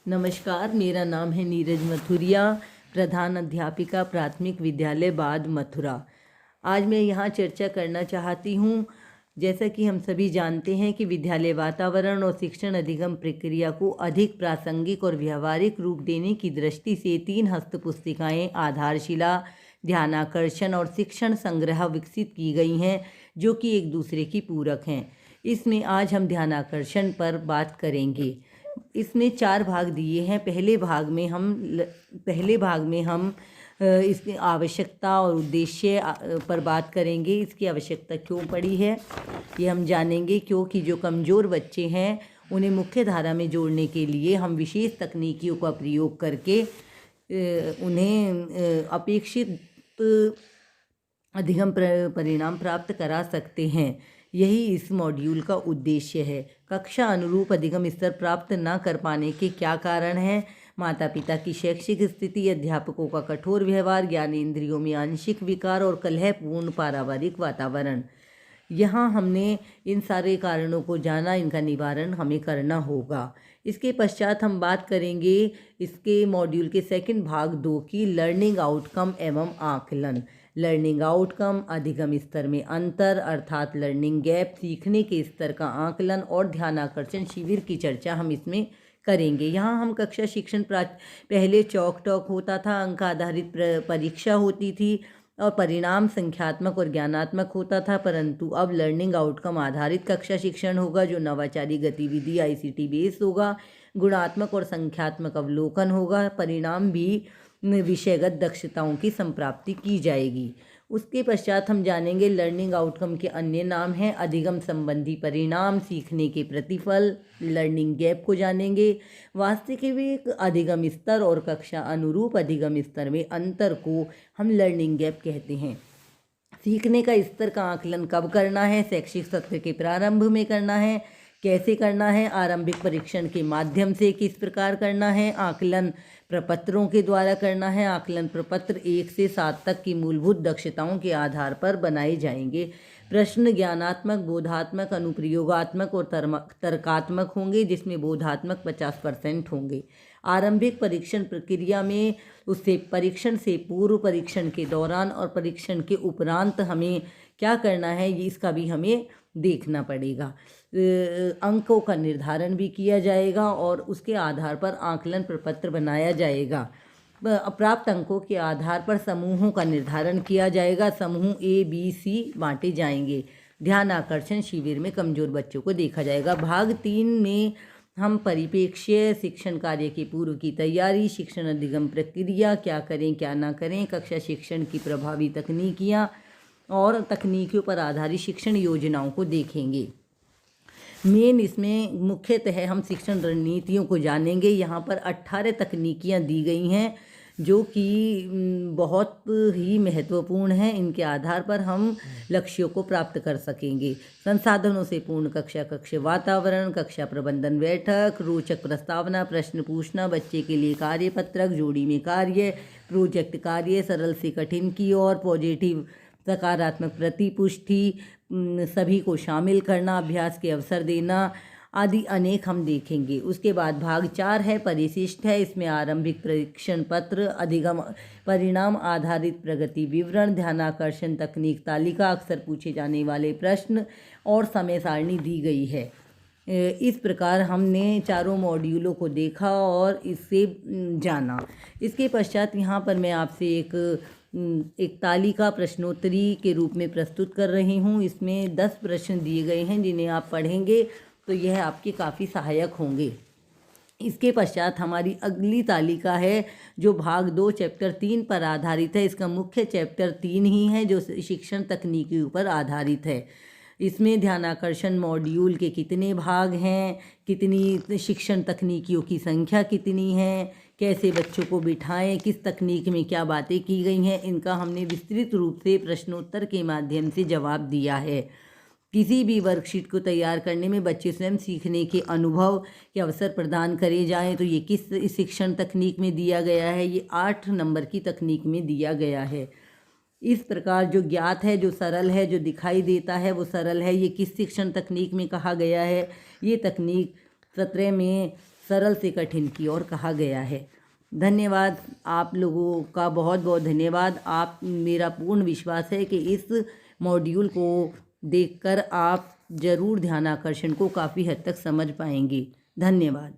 नमस्कार, मेरा नाम है नीरज मथुरिया, प्रधान अध्यापिका प्राथमिक विद्यालय बाद मथुरा। आज मैं यहाँ चर्चा करना चाहती हूँ। जैसा कि हम सभी जानते हैं कि विद्यालय वातावरण और शिक्षण अधिगम प्रक्रिया को अधिक प्रासंगिक और व्यावहारिक रूप देने की दृष्टि से 3 हस्तपुस्तिकाएँ आधारशिला, ध्यानाकर्षण और शिक्षण संग्रह विकसित की गई हैं, जो कि एक दूसरे की पूरक हैं। इसमें आज हम ध्यानाकर्षण पर बात करेंगे। इसमें 4 भाग दिए हैं। पहले भाग में हम इसकी आवश्यकता और उद्देश्य पर बात करेंगे। इसकी आवश्यकता क्यों पड़ी है ये हम जानेंगे, क्योंकि जो कमज़ोर बच्चे हैं उन्हें मुख्य धारा में जोड़ने के लिए हम विशेष तकनीकियों का प्रयोग करके उन्हें अपेक्षित अधिगम परिणाम प्राप्त करा सकते हैं। यही इस मॉड्यूल का उद्देश्य है। कक्षा अनुरूप अधिगम स्तर प्राप्त न कर पाने के क्या कारण हैं? माता पिता की शैक्षिक स्थिति, अध्यापकों का कठोर व्यवहार, ज्ञानेंद्रियों में आंशिक विकार और कलहपूर्ण पारिवारिक वातावरण। यहाँ हमने इन सारे कारणों को जाना, इनका निवारण हमें करना होगा। इसके पश्चात हम बात करेंगे इसके मॉड्यूल के सेकंड भाग 2 की, लर्निंग आउटकम एवं आकलन। लर्निंग आउटकम, अधिगम स्तर में अंतर अर्थात लर्निंग गैप, सीखने के स्तर का आकलन और ध्यानाकर्षण शिविर की चर्चा हम इसमें करेंगे। यहाँ हम कक्षा शिक्षण पहले चौक टॉक होता था, अंक आधारित परीक्षा होती थी और परिणाम संख्यात्मक और ज्ञानात्मक होता था, परंतु अब लर्निंग आउटकम आधारित कक्षा शिक्षण होगा, जो नवाचारी गतिविधि ICT बेस होगा। गुणात्मक और संख्यात्मक अवलोकन होगा। परिणाम भी विषयगत दक्षताओं की संप्राप्ति की जाएगी। उसके पश्चात हम जानेंगे लर्निंग आउटकम के अन्य नाम हैं अधिगम संबंधी परिणाम, सीखने के प्रतिफल, लर्निंग गैप को जानेंगे। वास्तविक अधिगम स्तर और कक्षा अनुरूप अधिगम स्तर में अंतर को हम लर्निंग गैप कहते हैं। सीखने का स्तर का आकलन कब करना है? शैक्षिक सत्र के प्रारंभ में करना है। कैसे करना है? आरंभिक परीक्षण के माध्यम से। किस प्रकार करना है? आकलन प्रपत्रों के द्वारा करना है। आकलन प्रपत्र 1 से 7 तक की मूलभूत दक्षताओं के आधार पर बनाए जाएंगे। प्रश्न ज्ञानात्मक, बोधात्मक, अनुप्रयोगात्मक और तर्कात्मक होंगे, जिसमें बोधात्मक 50% होंगे। आरंभिक परीक्षण प्रक्रिया में उससे परीक्षण से पूर्व, परीक्षण के दौरान और परीक्षण के उपरांत हमें क्या करना है, ये इसका भी हमें देखना पड़ेगा। अंकों का निर्धारण भी किया जाएगा और उसके आधार पर आकलन प्रपत्र बनाया जाएगा। प्राप्त अंकों के आधार पर समूहों का निर्धारण किया जाएगा। समूह A, B, C बांटे जाएंगे। ध्यान आकर्षण शिविर में कमज़ोर बच्चों को देखा जाएगा। भाग 3 में हम परिप्रेक्ष्य, शिक्षण कार्य के पूर्व की तैयारी, शिक्षण अधिगम प्रक्रिया, क्या करें क्या ना करें, कक्षा शिक्षण की प्रभावी तकनीकियाँ और तकनीकियों पर आधारित शिक्षण योजनाओं को देखेंगे। मेन इसमें मुख्यतः हम शिक्षण रणनीतियों को जानेंगे। यहाँ पर 18 तकनीकियाँ दी गई हैं, जो कि बहुत ही महत्वपूर्ण हैं। इनके आधार पर हम लक्ष्यों को प्राप्त कर सकेंगे। संसाधनों से पूर्ण कक्षा, कक्षा वातावरण, कक्षा प्रबंधन बैठक, रोचक प्रस्तावना, प्रश्न पूछना, बच्चे के लिए कार्यपत्रक, जोड़ी में कार्य, प्रोजेक्ट कार्य, सरल से कठिन की ओर, पॉजिटिव सकारात्मक प्रतिपुष्टि, सभी को शामिल करना, अभ्यास के अवसर देना आदि अनेक हम देखेंगे। उसके बाद भाग 4 है, परिशिष्ट है। इसमें आरंभिक परीक्षण पत्र, अधिगम परिणाम आधारित प्रगति विवरण, ध्यानाकर्षण तकनीक तालिका, अक्सर पूछे जाने वाले प्रश्न और समय सारणी दी गई है। इस प्रकार हमने चारों मॉड्यूलों को देखा और इससे जाना। इसके पश्चात यहाँ पर मैं आपसे एक तालिका प्रश्नोत्तरी के रूप में प्रस्तुत कर रही हूँ। इसमें 10 प्रश्न दिए गए हैं, जिन्हें आप पढ़ेंगे तो यह आपके काफ़ी सहायक होंगे। इसके पश्चात हमारी अगली तालिका है, जो भाग 2 चैप्टर 3 पर आधारित है। इसका मुख्य चैप्टर 3 ही है, जो शिक्षण तकनीकी पर आधारित है। इसमें ध्यानाकर्षण मॉड्यूल के कितने भाग हैं, कितनी शिक्षण तकनीकियों की संख्या कितनी है, कैसे बच्चों को बिठाएं, किस तकनीक में क्या बातें की गई हैं, इनका हमने विस्तृत रूप से प्रश्नोत्तर के माध्यम से जवाब दिया है। किसी भी वर्कशीट को तैयार करने में बच्चे स्वयं सीखने के अनुभव के अवसर प्रदान करे जाएं, तो ये किस शिक्षण तकनीक में दिया गया है? ये 8 नंबर की तकनीक में दिया गया है। इस प्रकार जो ज्ञात है, जो सरल है, जो दिखाई देता है वो सरल है, ये किस शिक्षण तकनीक में कहा गया है? ये तकनीक 17 में सरल से कठिन की ओर कहा गया है। धन्यवाद, आप लोगों का बहुत बहुत धन्यवाद। आप, मेरा पूर्ण विश्वास है कि इस मॉड्यूल को देखकर आप ज़रूर ध्यानाकर्षण को काफ़ी हद तक समझ पाएंगे। धन्यवाद।